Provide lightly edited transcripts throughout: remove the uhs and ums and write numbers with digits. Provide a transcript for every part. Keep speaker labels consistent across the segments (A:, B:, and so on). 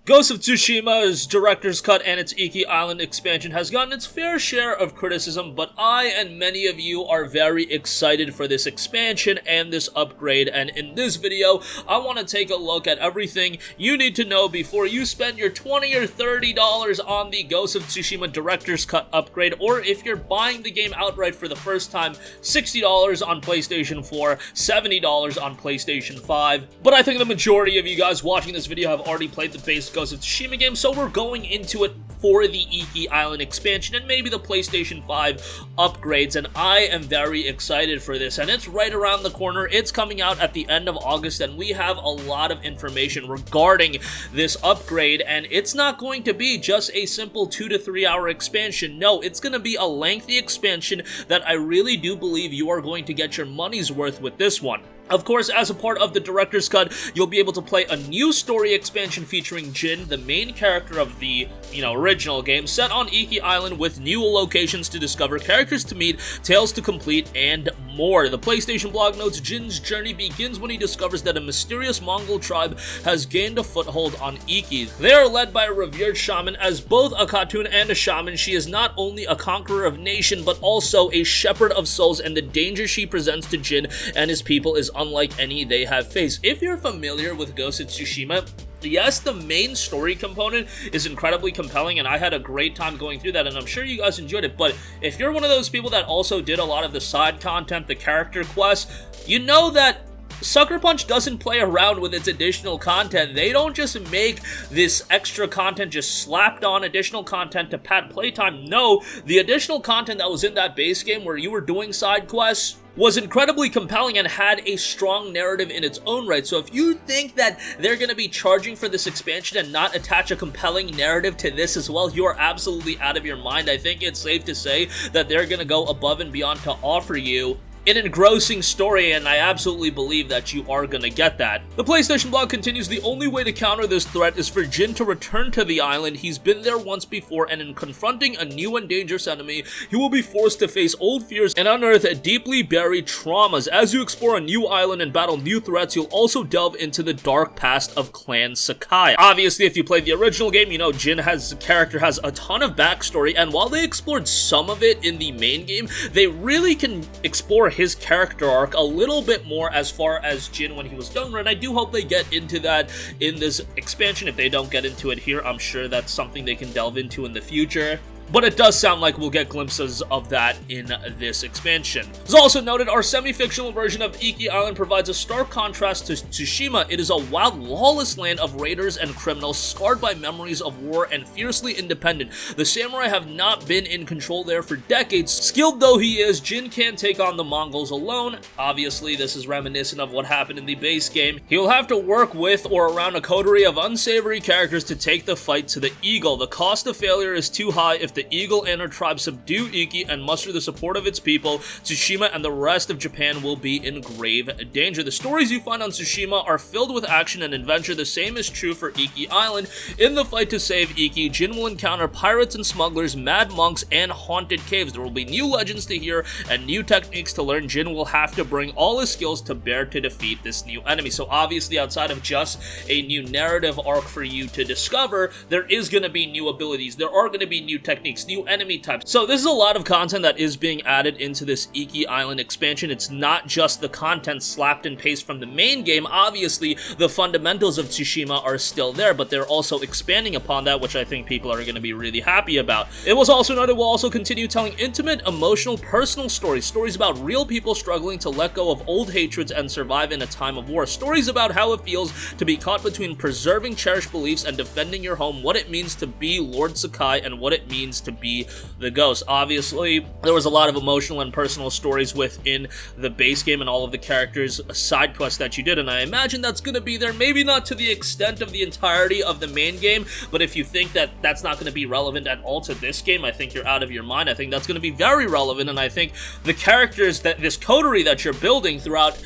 A: Ghost of Tsushima's director's cut and its Iki Island expansion has gotten its fair share of criticism, but I and many of you are very excited for this expansion and this upgrade, and in this video, I want to take a look at everything you need to know before you spend your $20 or $30 on the Ghost of Tsushima director's cut upgrade, or if you're buying the game outright for the first time, $60 on PlayStation 4, $70 on PlayStation 5, but I think the majority of you guys watching this video have already played the base Ghost of Tsushima game, so we're going into it for the Iki Island expansion and maybe the PlayStation 5 upgrades, and I am very excited for this, and it's right around the corner. It's coming out at the end of August, and we have a lot of information regarding this upgrade, and it's not going to be just a simple 2 to 3 hour expansion. No, it's going to be a lengthy expansion that I really do believe you are going to get your money's worth with this one. Of course, as a part of the director's cut, you'll be able to play a new story expansion featuring Jin, the main character of the, original game, set on Iki Island with new locations to discover, characters to meet, tales to complete, and more. The PlayStation blog notes Jin's journey begins when he discovers that a mysterious Mongol tribe has gained a foothold on Iki. They are led by a revered shaman. As both a Khatun and a shaman, she is not only a conqueror of nation, but also a shepherd of souls, and the danger she presents to Jin and his people is unlike any they have faced. If you're familiar with Ghost of Tsushima, yes, the main story component is incredibly compelling, and I had a great time going through that, and I'm sure you guys enjoyed it, but if you're one of those people that also did a lot of the side content, the character quests, you know that Sucker Punch doesn't play around with its additional content. They don't just make this extra content just slapped on additional content to pad playtime. No, the additional content that was in that base game where you were doing side quests was incredibly compelling and had a strong narrative in its own right. So if you think that they're going to be charging for this expansion and not attach a compelling narrative to this as well, you are absolutely out of your mind. I think it's safe to say that they're going to go above and beyond to offer you an engrossing story, and I absolutely believe that you are gonna get that. The PlayStation blog continues, the only way to counter this threat is for Jin to return to the island. He's been there once before, and in confronting a new and dangerous enemy, he will be forced to face old fears and unearth deeply buried traumas. As you explore a new island and battle new threats, you'll also delve into the dark past of Clan Sakai. Obviously, if you played the original game, you know Jin's character has a ton of backstory, and while they explored some of it in the main game, they really can explore his character arc a little bit more as far as Jin when he was younger, and I do hope they get into that in this expansion. If they don't get into it here, I'm sure that's something they can delve into in the future. But it does sound like we'll get glimpses of that in this expansion. As also noted, our semi-fictional version of Iki Island provides a stark contrast to Tsushima. It is a wild, lawless land of raiders and criminals, scarred by memories of war and fiercely independent. The samurai have not been in control there for decades. Skilled though he is, Jin can't take on the Mongols alone. Obviously, this is reminiscent of what happened in the base game. He'll have to work with or around a coterie of unsavory characters to take the fight to the Eagle. The cost of failure is too high. If the Eagle and her tribe subdue Iki and muster the support of its people, Tsushima and the rest of Japan will be in grave danger. The stories you find on Tsushima are filled with action and adventure. The same is true for Iki Island. In the fight to save Iki, Jin will encounter pirates and smugglers, mad monks, and haunted caves. There will be new legends to hear and new techniques to learn. Jin will have to bring all his skills to bear to defeat this new enemy. So obviously, outside of just a new narrative arc for you to discover, there is going to be new abilities. There are going to be new techniques, new enemy types. So this is a lot of content that is being added into this Iki Island expansion. It's not just the content slapped and pasted from the main game. Obviously, the fundamentals of Tsushima are still there, but they're also expanding upon that, which I think people are going to be really happy about. It was also noted we'll also continue telling intimate, emotional, personal stories about real people struggling to let go of old hatreds and survive in a time of war. Stories about how it feels to be caught between preserving cherished beliefs and defending your home, what it means to be Lord Sakai, and what it means to be the Ghost. Obviously, there was a lot of emotional and personal stories within the base game and all of the characters' side quests that you did, and I imagine that's going to be there, maybe not to the extent of the entirety of the main game, but if you think that that's not going to be relevant at all to this game, I think you're out of your mind. I think that's going to be very relevant, and I think the characters, that this coterie that you're building throughout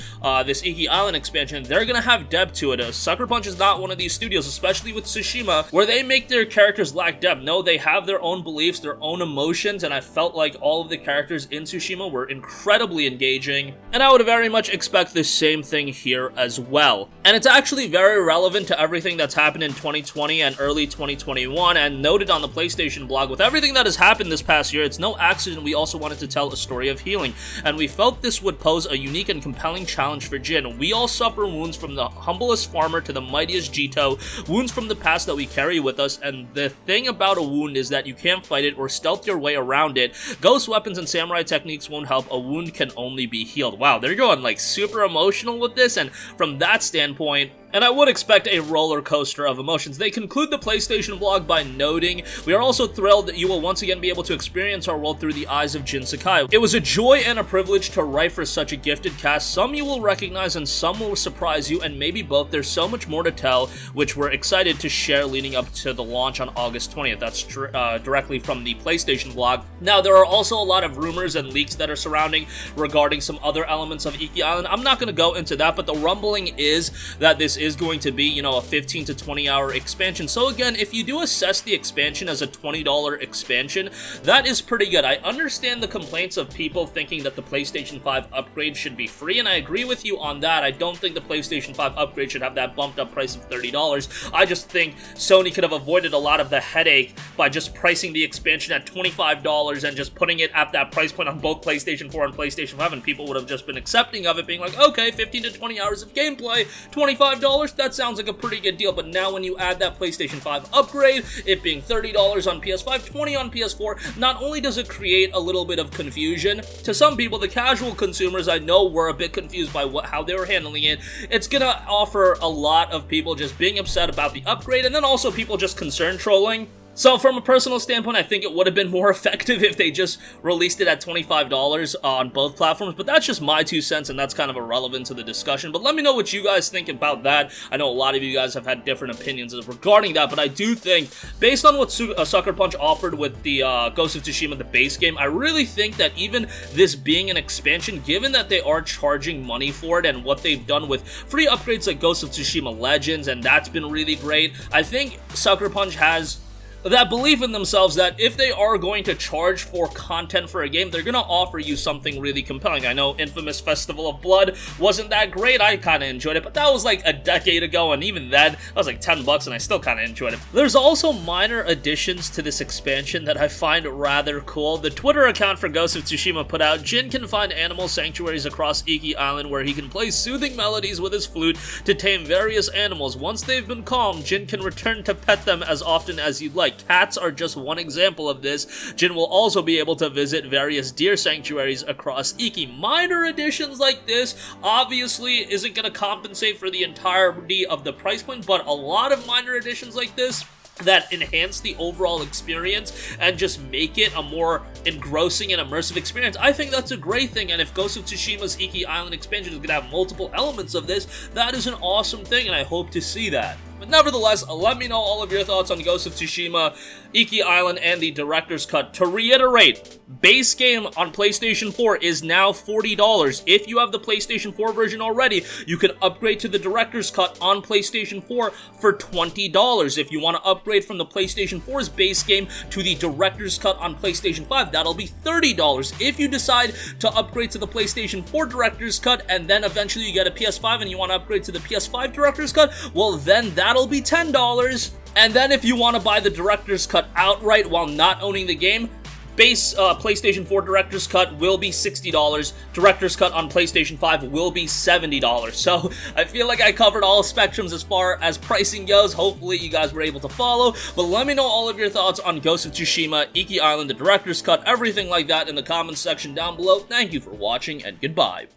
A: this Iki Island expansion, they're going to have depth to it. Sucker Punch is not one of these studios, especially with Tsushima, where they make their characters lack depth. No, they have their own beliefs beliefs, their own emotions, and I felt like all of the characters in Tsushima were incredibly engaging, and I would very much expect the same thing here as well. And it's actually very relevant to everything that's happened in 2020 and early 2021, and noted on the PlayStation blog, with everything that has happened this past year, it's no accident we also wanted to tell a story of healing, and we felt this would pose a unique and compelling challenge for Jin. We all suffer wounds, from the humblest farmer to the mightiest Jito, wounds from the past that we carry with us, and the thing about a wound is that you can't fight it or stealth your way around it. Ghost weapons and samurai techniques won't help, a wound can only be healed. Wow, they're going like super emotional with this, and from that standpoint, and I would expect a roller coaster of emotions. They conclude the PlayStation blog by noting, "We are also thrilled that you will once again be able to experience our world through the eyes of Jin Sakai. It was a joy and a privilege to write for such a gifted cast. Some you will recognize and some will surprise you, and maybe both. There's so much more to tell, which we're excited to share leading up to the launch on August 20th. That's directly from the PlayStation blog. Now, there are also a lot of rumors and leaks that are surrounding regarding some other elements of Iki Island. I'm not going to go into that, but the rumbling is that this is going to be, you know, a 15 to 20 hour expansion. So again, if you do assess the expansion as a $20 expansion, that is pretty good. I understand the complaints of people thinking that the PlayStation 5 upgrade should be free, and I agree with you on that. I don't think the PlayStation 5 upgrade should have that bumped up price of $30. I just think Sony could have avoided a lot of the headache by just pricing the expansion at $25 and just putting it at that price point on both PlayStation 4 and PlayStation 5, and people would have just been accepting of it, being like, okay, 15 to 20 hours of gameplay, $25, that sounds like a pretty good deal. But now when you add that PlayStation 5 upgrade, it being $30 on PS5, $20 on PS4, not only does it create a little bit of confusion, to some people, the casual consumers I know were a bit confused by how they were handling it, it's gonna offer a lot of people just being upset about the upgrade, and then also people just concern trolling. So from a personal standpoint, I think it would have been more effective if they just released it at $25 on both platforms, but that's just my 2 cents, and that's kind of irrelevant to the discussion. But let me know what you guys think about that. I know a lot of you guys have had different opinions regarding that, but I do think, based on what Sucker Punch offered with the Ghost of Tsushima, the base game, I really think that even this being an expansion, given that they are charging money for it, and what they've done with free upgrades like Ghost of Tsushima Legends, and that's been really great, I think Sucker Punch has that belief in themselves that if they are going to charge for content for a game, they're going to offer you something really compelling. I know Infamous Festival of Blood wasn't that great. I kind of enjoyed it, but that was like a decade ago, and even then, that was like $10, and I still kind of enjoyed it. There's also minor additions to this expansion that I find rather cool. The Twitter account for Ghost of Tsushima put out, Jin can find animal sanctuaries across Iki Island where he can play soothing melodies with his flute to tame various animals. Once they've been calmed, Jin can return to pet them as often as you'd like. Cats are just one example of this. Jin will also be able to visit various deer sanctuaries across Iki. Minor additions like this obviously isn't going to compensate for the entirety of the price point, but a lot of minor additions like this that enhance the overall experience and just make it a more engrossing and immersive experience, I think that's a great thing. And if Ghost of Tsushima's Iki Island expansion is going to have multiple elements of this, that is an awesome thing, and I hope to see that. But nevertheless, let me know all of your thoughts on Ghost of Tsushima, Iki Island, and the Director's Cut. To reiterate, base game on PlayStation 4 is now $40. If you have the PlayStation 4 version already, you can upgrade to the Director's Cut on PlayStation 4 for $20. If you want to upgrade from the PlayStation 4's base game to the Director's Cut on PlayStation 5, that'll be $30. If you decide to upgrade to the PlayStation 4 Director's Cut, and then eventually you get a PS5 and you want to upgrade to the PS5 Director's Cut, well then that'll be $10. And then if you want to buy the Director's Cut outright while not owning the game, base PlayStation 4 Director's Cut will be $60. Director's Cut on PlayStation 5 will be $70. So I feel like I covered all spectrums as far as pricing goes. Hopefully you guys were able to follow. But let me know all of your thoughts on Ghost of Tsushima, Iki Island, the Director's Cut, everything like that in the comments section down below. Thank you for watching, and goodbye.